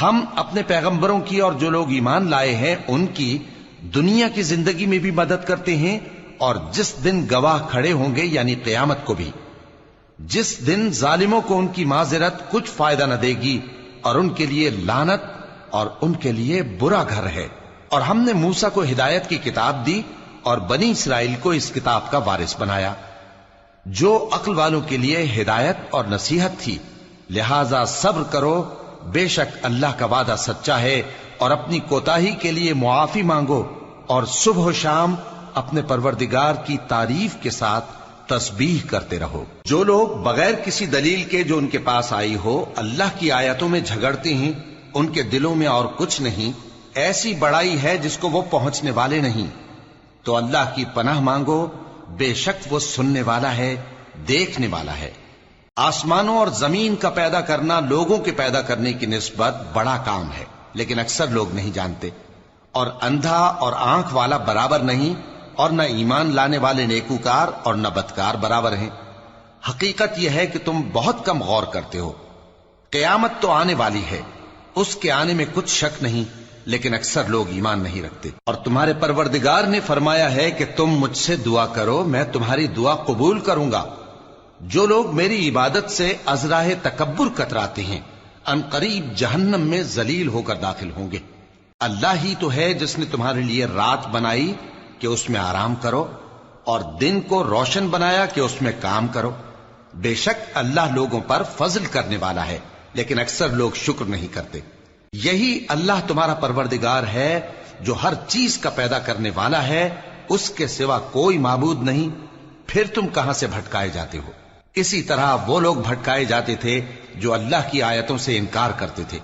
ہم اپنے پیغمبروں کی اور جو لوگ ایمان لائے ہیں ان کی دنیا کی زندگی میں بھی مدد کرتے ہیں، اور جس دن گواہ کھڑے ہوں گے یعنی قیامت کو بھی، جس دن ظالموں کو ان کی معذرت کچھ فائدہ نہ دے گی، اور ان کے لیے لعنت اور ان کے لیے برا گھر ہے۔ اور ہم نے موسیٰ کو ہدایت کی کتاب دی اور بنی اسرائیل کو اس کتاب کا وارث بنایا، جو عقل والوں کے لیے ہدایت اور نصیحت تھی۔ لہذا صبر کرو، بے شک اللہ کا وعدہ سچا ہے، اور اپنی کوتاہی کے لیے معافی مانگو، اور صبح و شام اپنے پروردگار کی تعریف کے ساتھ تسبیح کرتے رہو۔ جو لوگ بغیر کسی دلیل کے جو ان کے پاس آئی ہو اللہ کی آیتوں میں جھگڑتے ہیں، ان کے دلوں میں اور کچھ نہیں، ایسی بڑائی ہے جس کو وہ پہنچنے والے نہیں۔ تو اللہ کی پناہ مانگو، بے شک وہ سننے والا ہے، دیکھنے والا ہے۔ آسمانوں اور زمین کا پیدا کرنا لوگوں کے پیدا کرنے کی نسبت بڑا کام ہے، لیکن اکثر لوگ نہیں جانتے۔ اور اندھا اور آنکھ والا برابر نہیں، اور نہ ایمان لانے والے نیکوکار اور نہ بدکار برابر ہیں۔ حقیقت یہ ہے کہ تم بہت کم غور کرتے ہو۔ قیامت تو آنے والی ہے، اس کے آنے میں کچھ شک نہیں، لیکن اکثر لوگ ایمان نہیں رکھتے۔ اور تمہارے پروردگار نے فرمایا ہے کہ تم مجھ سے دعا کرو، میں تمہاری دعا قبول کروں گا۔ جو لوگ میری عبادت سے ازراہ تکبر کتراتے ہیں، ان قریب جہنم میں ذلیل ہو کر داخل ہوں گے۔ اللہ ہی تو ہے جس نے تمہارے لیے رات بنائی کہ اس میں آرام کرو، اور دن کو روشن بنایا کہ اس میں کام کرو۔ بے شک اللہ لوگوں پر فضل کرنے والا ہے، لیکن اکثر لوگ شکر نہیں کرتے۔ یہی اللہ تمہارا پروردگار ہے جو ہر چیز کا پیدا کرنے والا ہے، اس کے سوا کوئی معبود نہیں، پھر تم کہاں سے بھٹکائے جاتے ہو؟ اسی طرح وہ لوگ بھٹکائے جاتے تھے جو اللہ کی آیتوں سے انکار کرتے تھے۔